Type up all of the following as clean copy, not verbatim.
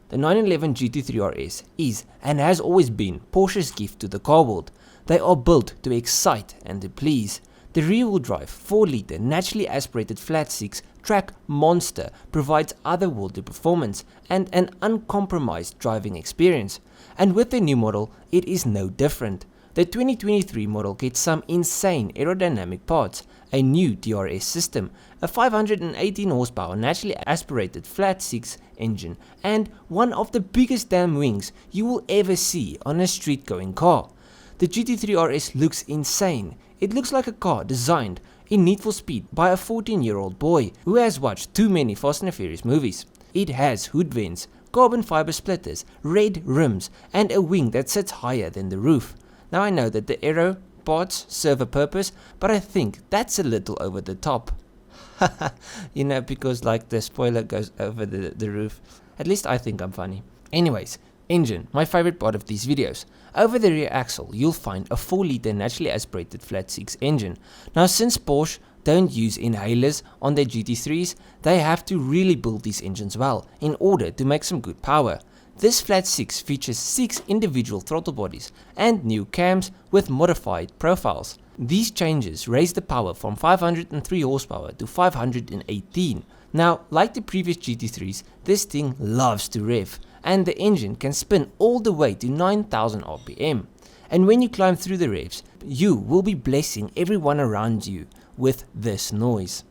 The 911 GT3 RS is and has always been Porsche's gift to the car world. They are built to excite and to please. The rear-wheel drive 4-litre naturally aspirated flat-six track monster provides otherworldly performance and an uncompromised driving experience. And with the new model, it is no different. The 2023 model gets some insane aerodynamic parts, a new DRS system, a 518 horsepower naturally aspirated flat-six engine, and one of the biggest damn wings you will ever see on a street-going car. The GT3 RS looks insane. It looks like a car designed in Need for Speed by a 14-year-old boy who has watched too many Fast and Furious movies. It has hood vents, carbon fiber splitters, red rims, and a wing that sits higher than the roof. Now I know that the aero parts serve a purpose, but I think that's a little over the top. You know, because like the spoiler goes over the roof. At least I think I'm funny. Anyways, engine, my favorite part of these videos. Over the rear axle, you'll find a 4-litre naturally aspirated flat-six engine. Now since Porsche don't use inhalers on their GT3s, they have to really build these engines well in order to make some good power. This flat-six features 6 individual throttle bodies and new cams with modified profiles. These changes raise the power from 503 horsepower to 518. Now, like the previous GT3s, this thing loves to rev, and the engine can spin all the way to 9,000 RPM. And when you climb through the revs, you will be blessing everyone around you with this noise.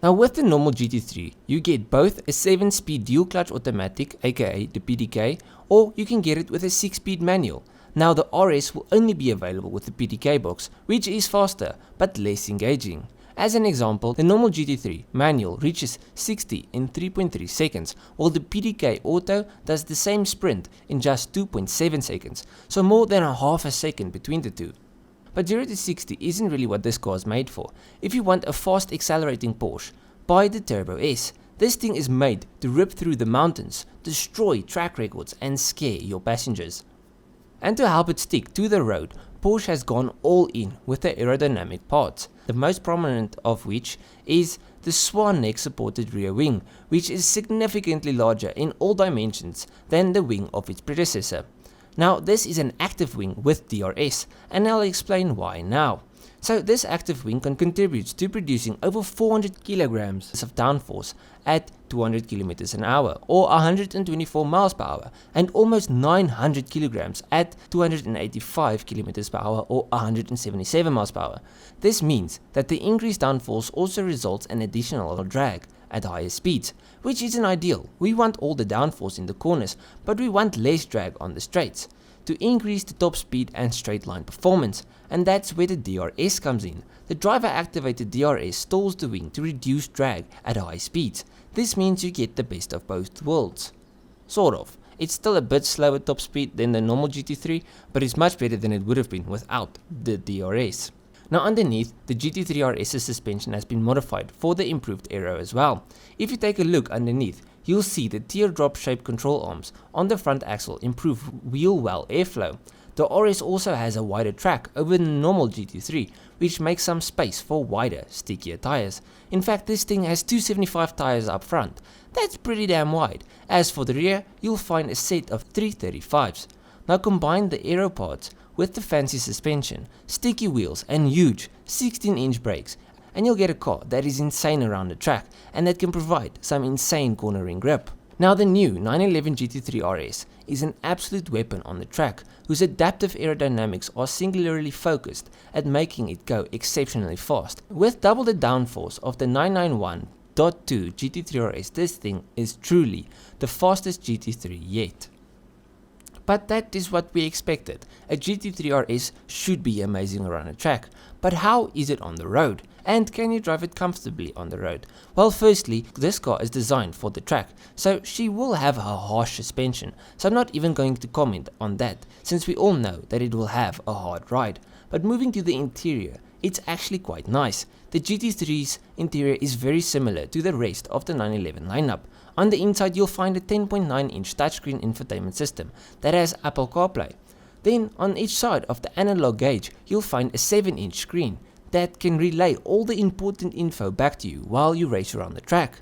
Now with the normal GT3, you get both a 7-speed dual clutch automatic, aka the PDK, or you can get it with a 6-speed manual. Now the RS will only be available with the PDK box, which is faster but less engaging. As an example, the normal GT3 manual reaches 60 in 3.3 seconds, while the PDK Auto does the same sprint in just 2.7 seconds, so more than a half a second between the two. But 0 to 60 isn't really what this car is made for. If you want a fast accelerating Porsche, buy the Turbo S. This thing is made to rip through the mountains, destroy track records and scare your passengers. And to help it stick to the road, Porsche has gone all in with the aerodynamic parts, the most prominent of which is the swan neck supported rear wing, which is significantly larger in all dimensions than the wing of its predecessor. Now this is an active wing with DRS, and I'll explain why now. So this active wing contributes to producing over 400 kilograms of downforce at 200 kilometers an hour or 124 miles per hour, and almost 900 kilograms at 285 kilometers per hour or 177 miles per hour. This means that the increased downforce also results in additional drag at higher speeds, which isn't ideal. We want all the downforce in the corners, but we want less drag on the straights to increase the top speed and straight line performance, and that's where the DRS comes in. The driver activated DRS stalls the wing to reduce drag at high speeds. This means you get the best of both worlds. Sort of. It's still a bit slower top speed than the normal GT3, but it's much better than it would have been without the DRS. Now underneath, the GT3 RS's suspension has been modified for the improved aero as well. If you take a look underneath, you'll see the teardrop shaped control arms on the front axle improve wheel well airflow. The RS also has a wider track over the normal GT3, which makes some space for wider, stickier tires. In fact, this thing has 275 tires up front. That's pretty damn wide. As for the rear, you'll find a set of 335s. Now combine the aero parts with the fancy suspension, sticky wheels and huge 16-inch brakes, and you'll get a car that is insane around the track and that can provide some insane cornering grip. Now the new 911 GT3 RS is an absolute weapon on the track, whose adaptive aerodynamics are singularly focused at making it go exceptionally fast. With double the downforce of the 991.2 GT3 RS, this thing is truly the fastest GT3 yet. But that is what we expected. A GT3 RS should be amazing around a track. But how is it on the road? And can you drive it comfortably on the road? Well, firstly, this car is designed for the track, so she will have a harsh suspension. So I'm not even going to comment on that, since we all know that it will have a hard ride. But moving to the interior, it's actually quite nice. The GT3's interior is very similar to the rest of the 911 lineup. On the inside you'll find a 10.9-inch touchscreen infotainment system that has Apple CarPlay. Then on each side of the analog gauge you'll find a 7-inch screen that can relay all the important info back to you while you race around the track.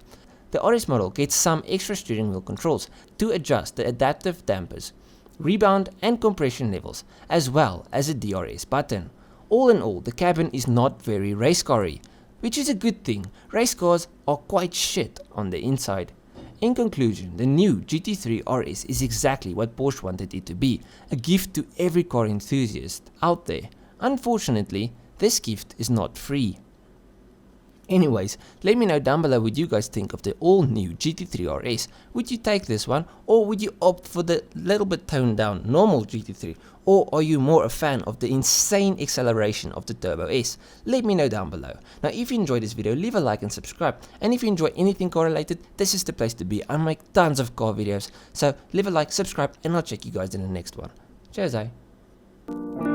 The RS model gets some extra steering wheel controls to adjust the adaptive dampers, rebound and compression levels, as well as a DRS button. All in all, the cabin is not very race car-y, which is a good thing. Race cars are quite shit on the inside. In conclusion, the new GT3 RS is exactly what Porsche wanted it to be, a gift to every car enthusiast out there. Unfortunately, this gift is not free. Anyways, let me know down below what you guys think of the all new GT3 RS. Would you take this one, or would you opt for the little bit toned down normal GT3, or are you more a fan of the insane acceleration of the Turbo S? Let me know down below. Now if you enjoyed this video, leave a like and subscribe, and if you enjoy anything car related, this is the place to be. I make tons of car videos, so leave a like, subscribe, and I'll check you guys in the next one. Cheers, eh?